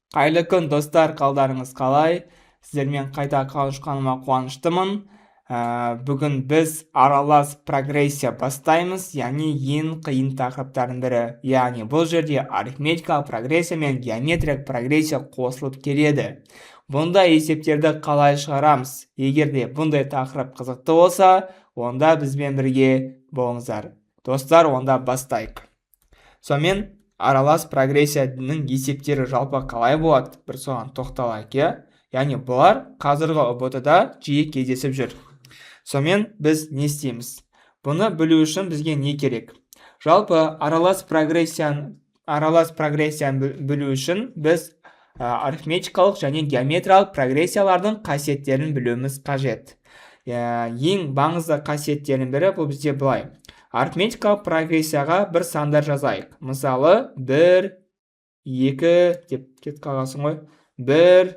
Қайлы күн достар, қалдарыңыз қалай? Сіздермен қайта қауышқаныма қуаныштымын. Бүгін біз аралас прогрессия бастаймыз, яғни ең қиын тақырыптардың бірі. Яғни бұл жерде арифметикалық прогрессия мен геометриялық прогрессия қосылып келеді. Бұндай есептерді қалай шығарамыз? Егер де бұндай тақырып қызықты болса, онда бізбен бірге болыңыздар. Достар, онда бастайық. Сонымен аралас прогрессияның есептері жалпы қалай болады? Бір соған тоқталайық, яғни бұлар қазіргі ұбт-да жиі кездесіп жүр. Сонымен біз не істейміз? Бұны білу үшін бізге не керек? Жалпы аралас прогрессияны білу үшін біз арифметикалық және геометриялық прогрессиялардың қасиеттерін білуіміз қажет. Ең маңызды қасиеттерінің бірі бұл бізде былай. Арифметикалық прогрессияға бір сандар жазайық. Мысалы, 1, 2 деп кет қаласың ғой. 1,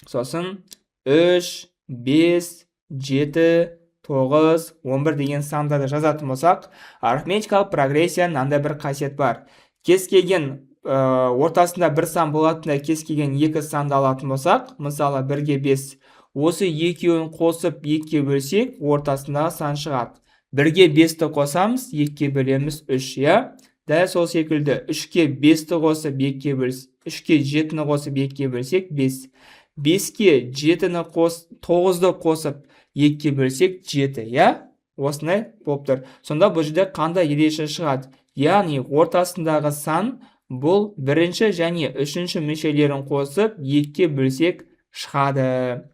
сосын 3, 5, 7, 9, 11 деген сандарды жазатын болсақ, арифметикалық прогрессияның мынандай бір қасиет бар. Кез келген ортасында бір сан болатында кез келген екі санды алатын болсақ, мысалы 1-ге 5, осы екеуін қосып 2-ге бөлсек, ортасындағы сан шығады. 1-ге 5-ті қосамыз, 2-ге бөлеміз 3, Дәл сол секілді 3-ге 5-ті қосып 2-ге бөлсек, 3-ге 7-ні қосып 2-ге бөлсек 5. 5-ге 7-ні 9-ды қосып 2-ге бөлсек 7, Осындай болып тұр. Сонда бұл жерде қандай ереже шығады? Яғни ортасындағы сан бұл бірінші және үшінші мүшелерін қосып 2-ге бөлсек шығады.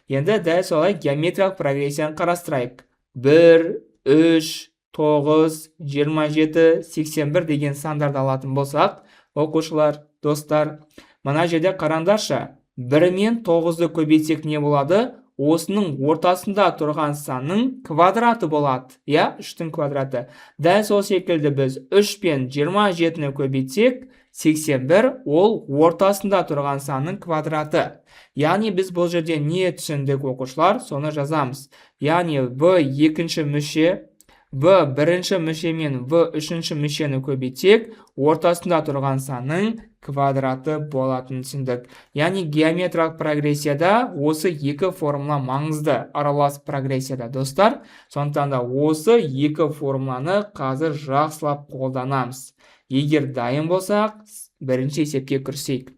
Енді дәл солай геометриялық прогрессияны қарастырайық. 1, 3, 9, 27, 81 деген сандарды алатын болсақ, оқушылар, достар, мына жерде қараңдаршы, 1 мен 9-ды көбейтсек не болады? Осының ортасында тұрған санның квадраты болады. 3-тің квадраты. Дәл сол секілді біз 3 пен 27-ні көбейтсек, 81 ол ортасында тұрған санның квадраты. Яғни біз бұл жерде не түсіндік оқушылар? Соны жазамыз. Яғни В екінші мүше, В бірінші мүше мен В үшінші мүшені көбейтсек, ортасында тұрған санның квадраты болатын түсіндік. Яғни геометриялық прогрессияда осы екі формула маңызды аралас прогрессияда, достар. Сондықтан да осы екі формуланы қазір жақсылап қолданамыз. Егер дайын болсақ, бірінші есепке кірісейік.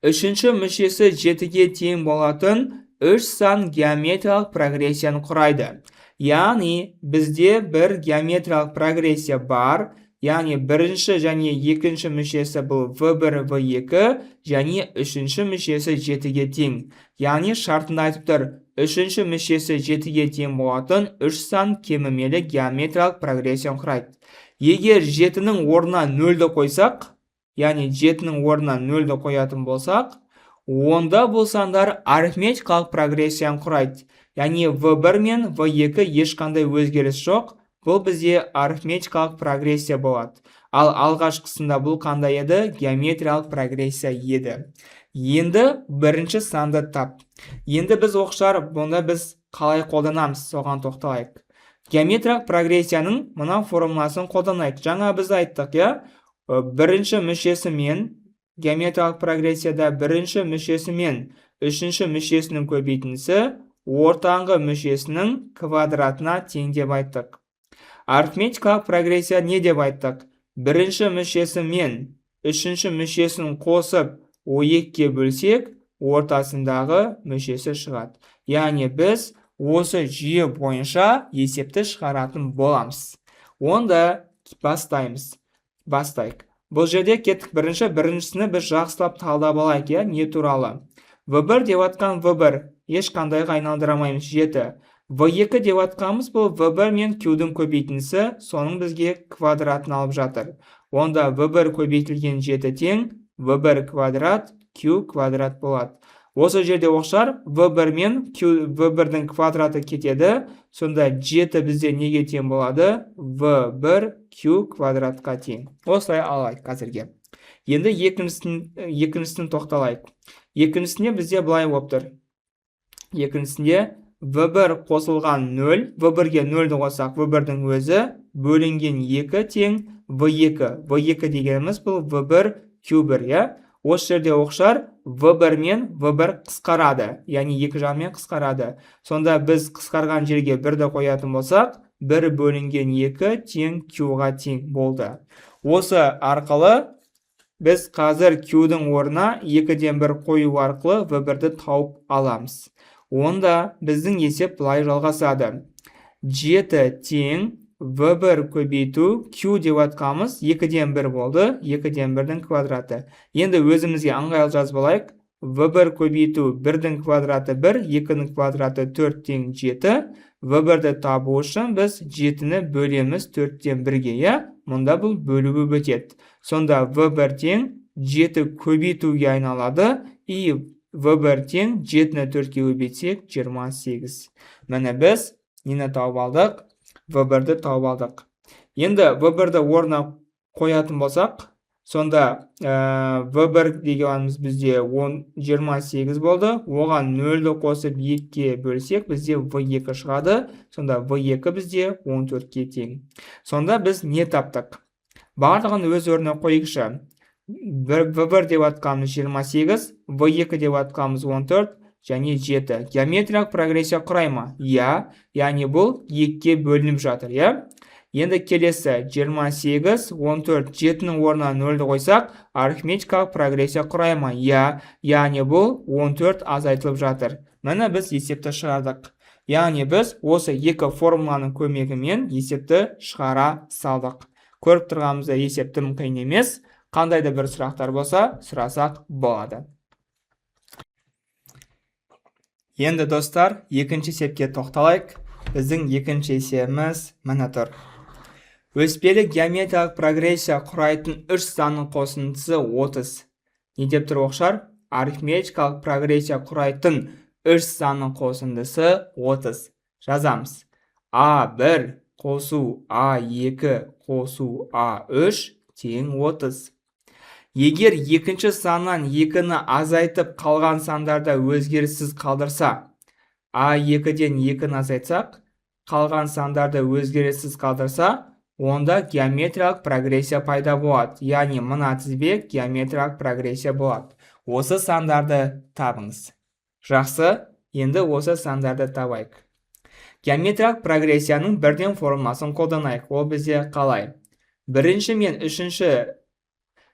Үшінші мүшесі 7-ге тең болатын 3 сан геометриялық прогрессияны құрайды. Яғни бізде бір геометриялық прогрессия бар. Яғни бірінші және екінші мүшесі бұл V1, V2 және үшінші мүшесі 7-ге тең. Яғни шартында айтып тұр, үшінші мүшесі 7-ге тең болатын 3 сан кемімелі геометриялық прогрессияны құрайды. Егер 7-нің орнына 0-ді қойсақ, яғни 7-нің орнына 0-ді қоятын болсақ, онда бұл сандар арифметикалық прогрессияны құрайды. Яғни V1 мен V2 ешқандай өзгеріс жоқ. Бұл бізде арифметикалық прогрессия болады. Ал алғашқысында бұл қандай еді? Геометриялық прогрессия еді. Енді бірінші санды тап. Енді біз оқушылар, бұнда біз қалай қолданамыз? Соған тоқталайық. Геометриялық прогрессияның мына формуласын қолданайық. Жаңа біз айттық, бірінші мүшесі мен геометриялық прогрессияда бірінші мүшесі мен үшінші мүшесінің көбейтіндісі ортаңғы мүшесінің квадратына тең деп айттық. Арифметикалық прогрессия не деп айттық? Бірінші мүшесі мен үшінші мүшесін қосып 2-ге бөлсек, ортасындағы мүшесі шығады. Яғни біз осы жүйе бойынша есепті шығаратын боламыз. Онда бастайық. Бұл жерде кеттік біріншісіне біз жақсылап талдап алайық, не туралы? V1 деп атқан V1, ешқандайға айналдырамаймыз 7. V2 деп атқанымыз бұл V1 мен Q-дің көбейтіндісі, соның бізге квадратын алып жатыр. Онда V1 көбейтілген 7 тең, V1 квадрат, Q квадрат болады. Осы жерде оқушылар V1 мен V1-дің квадраты кетеді, сонда 7 бізде неге тең болады? V1 Q квадратқа тең. Осылай алайық қазірге. Енді екіншісін тоқталайық. Екіншісіне бізде былай болып тұр. Екіншісінде V1 қосылған 0, V1-ге 0-ді қосақ, V1-дің өзі бөлінген 2 тең V2. V2 дегеніміз бұл V1 Q1, осы жерде оқшар v1 мен v1 қысқарады, яғни екі жағымен қысқарады. Сонда біз қысқарған жерге 1-ді қоятын болсақ, 1 бөлінген 2 тең q-ға тең болды. Осы арқылы біз қазір q-дің орнына 2-ден 1 қою арқылы v1-ді тауып аламыз. Онда біздің есеп былай жалғасады. 7 тең v1 көбейту q деп атқанымыз 2-ден 1 болды, 2-ден 1-дің квадраты. Енді өзімізге аңғайлы жазып алайық. v1 көбейту 1-дің квадраты 1, 2-дің квадраты 4 тең 7. v1-ді табу үшін біз 7-ні бөлеміз 4-тен 1-ге, иә? Мұнда бұл бөлуі өтеді. Сонда v1 тең 7 көбейтуге айналады, и v1 тең 7-ні 4-ге көбейтсек 28. Міне біз нені тауып алдық? v1-ді тауып алдық. Енді v1-ді орнына қоятын болсақ, сонда v1 дегеніміз бізде 28 болды. Оған 0-ді қосып 2-ге бөлсек, бізде v2 шығады. Сонда v2 бізде 14-ге тең. Сонда біз не таптық? Барлығын өз орнына қойықшы. v1 деп атқанымыз 28, v2 деп атқанымыз 14, және 7. Геометриялық прогрессия құрай ма? Я, яғни бұл 2-ге бөлініп жатыр, я? Енді келесі 28, 14, 7-нің орнына 0-ді қойсақ, арифметикалық прогрессия құрай ма? Я, яғни бұл 14 азайтылып жатыр. Міне біз есепті шығардық. Яғни біз осы екі формуланың көмегімен есепті шығара салдық. Көріп тұрғанымызда есепті қиын емес. Қандай да бір сұрақтар болса, сұрасақ болады. Енді достар, екінші есепке тоқталайық. Біздің екінші есебіміз міне тұр. Өспелі геометриялық прогрессия құрайтын 3 санның қосындысы 30. Не деп тұр оқшар? Арифметикалық прогрессия құрайтын 3 санның қосындысы 30. Жазамыз. A1 қосу A2 қосу A3 тең 30. Егер екінші саннан 2-ні азайтып қалған сандарда өзгеріссіз қалдырса, A2-ден 2-ні азайтсақ, қалған сандарды өзгеріссіз қалдырса, онда геометриялық прогрессия пайда болады. Яғни мына тізбек геометриялық прогрессия болады. Осы сандарды табыңыз. Жақсы, енді осы сандарды табайық. Геометриялық прогрессияның бірден формуласын қолданайық. Ол бізде қалай? Бірінші мен үшінші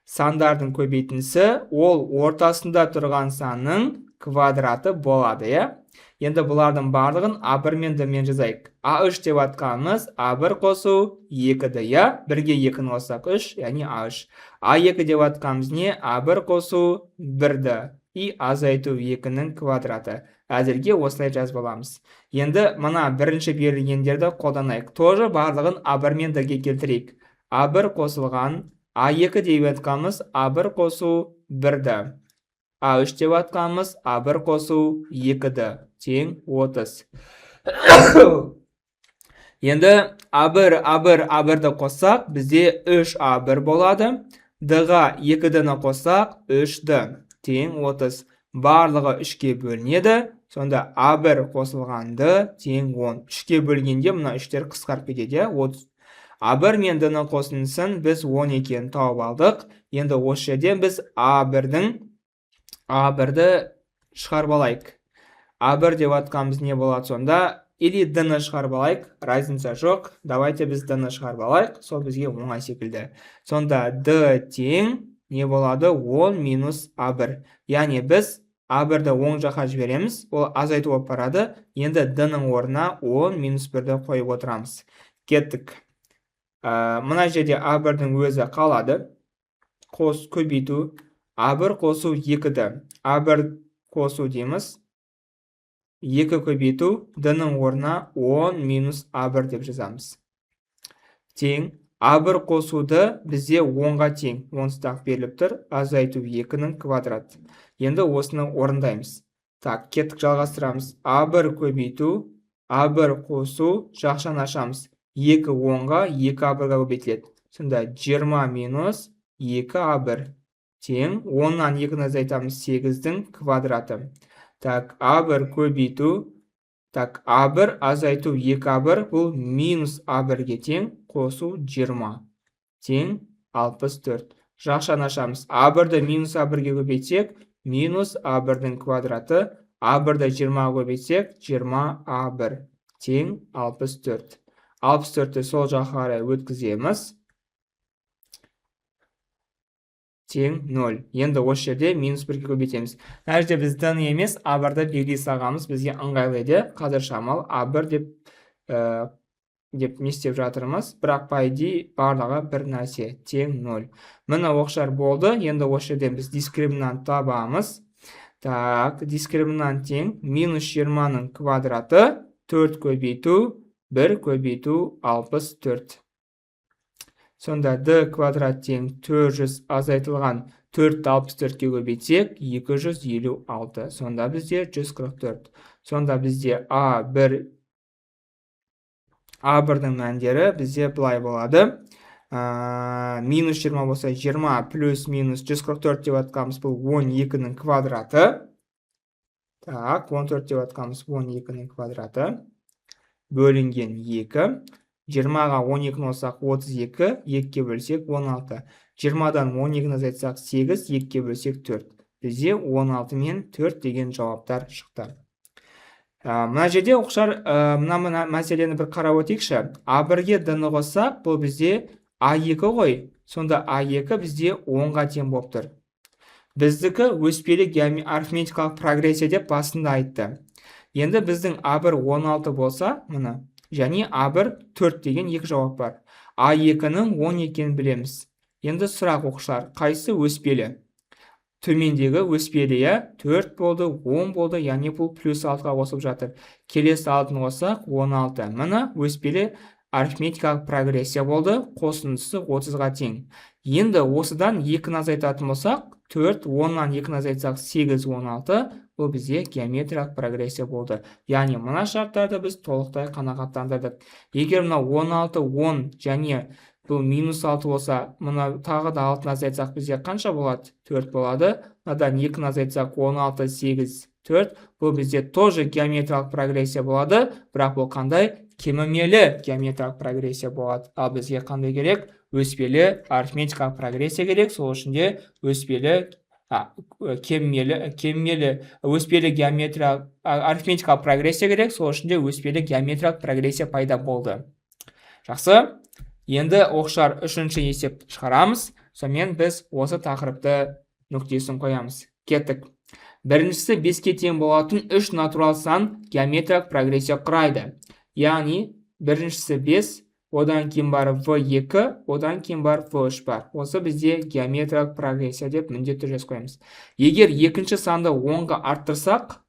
сандардың көбейтіндісі ол ортасында тұрған санның квадраты болады, иә? Енді бұлардың барлығын A1 мен D мен жазайық. A3 деп атқанымыз A1 қосу 2-ді, иә? 1-ге 2-ні қоссақ 3, яғни A3. A2 деп атқанымыз не? A1 қосу 1-ді, и азайту 2-нің квадраты. Әзірге осылай жазып аламыз. Енді мына бірінші берілгендерді қолданайық. Тоже барлығын A1 мен D-ге келтірейік. A1 қосылған A2 деп атқанымыз A1 қосу 1-ді. A3 деп атқанымыз A1 қосу 2-ді. Тең 30. Енді A1-ді қоссақ, бізде 3A1 болады. D-ға 2-діні қоссақ, 3-ді. Тең 30. Барлығы 3-ке бөлінеді. Сонда A1 қосылғанды тең 10. 3-ке бөлгенде мұна 3-тер қысқарып кетеді. 30. A1 мен D-ні қосындысын біз 10 екенін тауып алдық. Енді осы жерден біз A1-ді шығарып алайық. A1 деп атқанымыз не болады сонда? Или D-ні шығарып алайық. Разница жоқ. Давайте біз D-ні шығарып алайық. Сол бізге оңай секілді. Сонда D тең не болады? 10 минус A1. Яғни біз A1-ді оң жаққа жібереміз. Ол азайту болып барады. Енді D-ның орнына 10 минус 1-ді қойып отырамыз. Кеттік. Мына жерде A1-дің өзі қалады. Көбейту. A1 қосу 2-ді. A1 қосу дейміз. 2 көбейту. D-ның орнына 10 минус A1 деп жазамыз. Тең. A1 қосуды бізде 10-ға тең. 10-стақ беріліп тұр. Азайту 2-нің квадрат. Енді осыны орындаймыз. Так, кеттік жалғастырамыз. A1 көбейту. A1 қосу. Жақшаны ашамыз. 2 10-ға 2 A1-ға көбейтіледі. Сонда 20 минус 2 A1. Тең. 10-нан 2-ні азайтамыз 8-дің квадраты. Так, A1 көбейту. Так, A1 азайту 2 A1 бұл минус A1-ге тең. Қосу 20. Тең 64. жақшаны ашамыз. А1-ді минус А1-ге көбейтсек, минус А1-дің квадраты, А1-ді 20-ға көбейтсек, 20А1 тең 64. 64-ті сол жаққа қарай өткіземіз. Тең 0. Енді осы жерде минус 1-ге көбейтеміз. Мына жерде біздің емес, А1-ді белгілей салғанымыз бізге ыңғайлы еді. Қазір шамалы А1 деп не істеп жатырмыз. Бірақ по идее барлығы бір нәрсе, тең 0. Міне оқшар болды. Енді осы жерден біз дискриминант табамыз. Так, дискриминант тең минус 20-ның квадраты 4 көбейту 1 көбейту 64. Сонда d квадрат тең 400 азайтылған 4-ті 64-ке көбейтсек 256. Сонда бізде 144. Сонда бізде А1-дің мәндері бізде былай болады. Минус 20 болса 20 плюс минус 144 деп атқанымыз бұл 12-ның квадраты. Так, 14 деп атқанымыз 12-ның квадраты. Бөлінген 2. 20-ға 12-ні қоссақ 32, 2-ке бөлсек 16. 20-дан 12-ні азайтсақ 8, 2-ке бөлсек 4. Бізде 16 мен 4 деген жауаптар шықты. Мына жерде оқшар мына мәселені бір қарап өтейікші. А1-ге d-ні қоссақ, бұл бізде А2 ғой. Сонда А2 бізде 10-ға тең болып тұр. Біздікі өспелі арифметикалық прогрессия деп басында айтты. Енді біздің А1 16 болса, мұны, және А1 4 деген екі жауап бар. А2-ның 10 екенін білеміз. Енді сұрақ оқушылар, қайсы өспелі? Төмендегі өспелі 4 болды, 10 болды, яғни бұл плюс 6-ға қосып жатыр. Келесі 6-ны қоссақ 16. Мына өспелі арифметикалық прогрессия болды, қосындысы 30-ға тең. Енді осыдан 2-ні азайтатын болсақ, 4, 10-нан 2-ні азайтсақ 8, 16, бұл бізде геометриялық прогрессия болды. Яғни мына шарттарды біз толықтай қанағаттандырдық. Егер мына 16, 10 және бұл минус 6 болса, мұна тағы да 6-ны азайтсақ бізде қанша болады? 4 болады. Мынадан 2-ні азайтсақ 16, 8, 4. Бұл бізде тоже геометриялық прогрессия болады. Бірақ бұл қандай? Кемімелі геометриялық прогрессия болады. Ал бізге қандай керек? Өспелі арифметикалық прогрессия керек. Сол үшін де өспелі өспелі геометриялық арифметикалық прогрессия керек. Сол үшін де өспелі геометриялық прогрессия пайда болды. Жақсы. Енді оқшар үшінші есеп шығарамыз. Сонымен біз осы тақырыпты нүктесін қоямыз. Кеттік. Біріншісі 5-ке тең болатын 3 натурал сан геометриялық прогрессия құрайды. Яғни, біріншісі 5, одан кейін бар V2, одан кейін бар V3 бар. Осы бізде геометриялық прогрессия деп міндетті жазып қоямыз. Егер екінші санды 10-ға арттырсақ,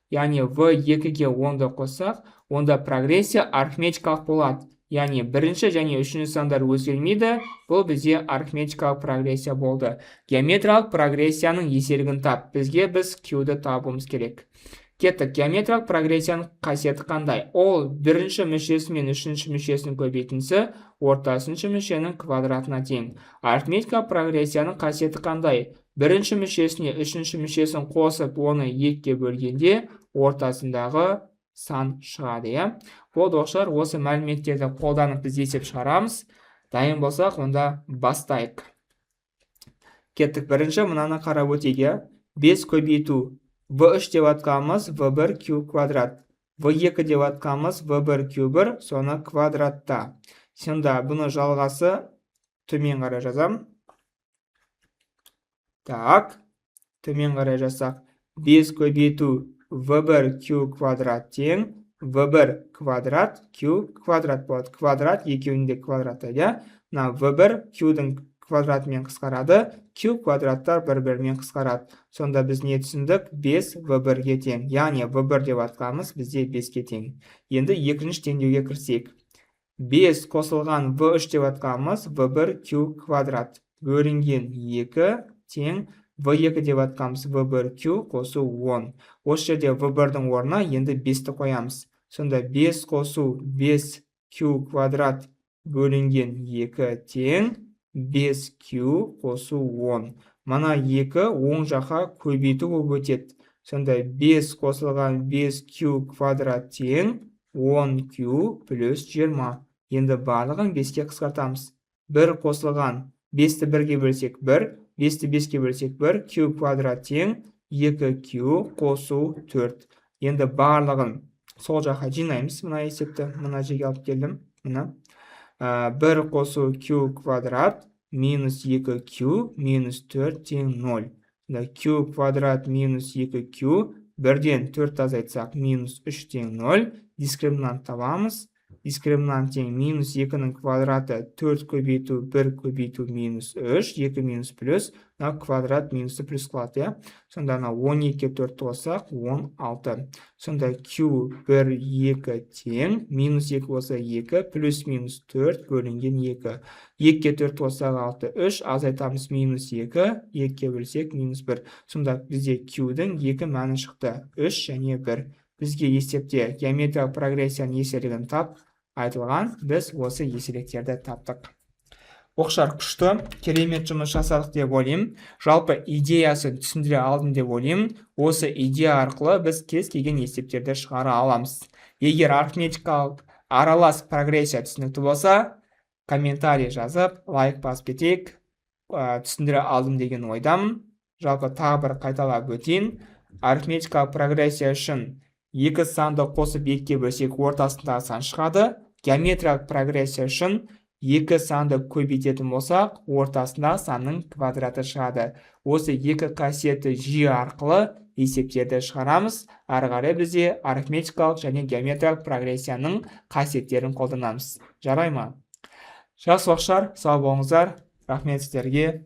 яғни V2-ге 10-ды қоссақ, онда прогрессия арифметикалық болады. Яғни бірінші және үшінші сандар өзгермейді, бұл бізде арифметикалық прогрессия болды. Геометриялық прогрессияның еселігін тап. Бізге Q-ді табуымыз керек. Кеттік, геометриялық прогрессияның қасиеті қандай? Ол бірінші мүшесі мен үшінші мүшесінің көбейтіндісі ортасыншы мүшенің квадратына тең. Арифметикалық прогрессияның қасиеті қандай? Бірінші мүшесіне үшінші мүшесін қосып, оны 2-ге бөлгенде ортасындағы сан шығады. Болды оқшар, осы мәліметтерді қолданып біз есеп шығарамыз. Дайын болсақ, онда бастайық. Кеттік, бірінші мынаны қарап өтейік. 5 көбейту V3 деп атқанымыз V1 Q квадрат. V2 деп атқанымыз V1 Q1, соны квадратта. Сонда бұны жалғасы төмен қарай жазам. Так, төмен қарай жазсақ, 5 көбейту V1 Q квадрат тең V1 квадрат Q квадрат болады. Квадрат екеуінде квадраты. Мына V1 Q-дің квадратымен қысқарады, Q квадраттар бір-бірімен қысқарады. Сонда біз не түсіндік? 5 V1-ге тең. Яғни V1 деп атқанымыз бізде 5-ге тең. Енді екінші теңдеуге кірсек. 5 қосылған V3 деп атқанымыз V1 Q квадрат. Бөлінген 2 тең V2 деп атқанымыз V1 Q қосу 10. Осы жерде V1-дің орнына енді 5-ті қоямыз. Сонда 5 қосу 5 Q квадрат бөлінген 2 тең 5Q қосу 10. Мана 2 оң жаққа көбейту болып өтеді. Сонда 5 қосылған 5Q квадрат тең 10Q плюс 20. Енді барлығын 5-ке қысқартамыз. 1 қосылған 5-ті 1-ге бөлсек 1, 5-ті 5-ге бөлсек 1, q квадрат тең 2q қосу 4. Енді барлығын сол жаққа жинаймыз. Мына есепті мына жерге алып келдім. Мына 1 қосу q квадрат минус 2q минус 4 тең 0. q квадрат минус 2q 1-ден 4 азайтсақ минус 3 тең 0. Дискриминант табамыз. Дискриминант тең минус 2-ның квадраты 4 көбейту 1 көбейту минус 3, 2 минус плюс, квадрат минусты плюс қылады. Сонда 12-ке 4 қоссақ 16. Сонда q 1, 2 тең, минус 2 болса 2, плюс минус 4 бөлінген 2. 2-ке 4 қоссақ 6, 3, азайтамыз минус 2, 2-ке бөлсек минус 1. Сонда бізде q-дің 2 мәні шықты, 3 және 1. Бізге есепте геометриялық прогрессияның еселігін тап айтылған, біз осы еселіктерді таптық. Оқшар күшті, керемет жұмыс жасадық деп ойлаймын. Жалпы идеясын түсіндіре алдым деп ойлаймын. Осы идея арқылы біз кез келген есептерді шығара аламыз. Егер арифметикалық аралас прогрессия түсінікті болса, комментарий жазып, лайк басып кетейік. Түсіндіре алдым деген ойдамын. Жалпы тағы бір қайталап өтейін. Арифметикалық прогрессия үшін 2 санды қосып 2-ке бөлсек ортасындағы сан шығады. Геометриялық прогрессия үшін 2 санды көбейтетін болсақ, ортасында санның квадраты шығады. Осы 2 қасиетті жүйе арқылы есептерді шығарамыз. Ары қарай бізде арифметикалық және геометриялық прогрессияның қасиеттерін қолданамыз. Жарай ма? Жақсы оқушылар, сау болыңыздар. Рахмет сіздерге.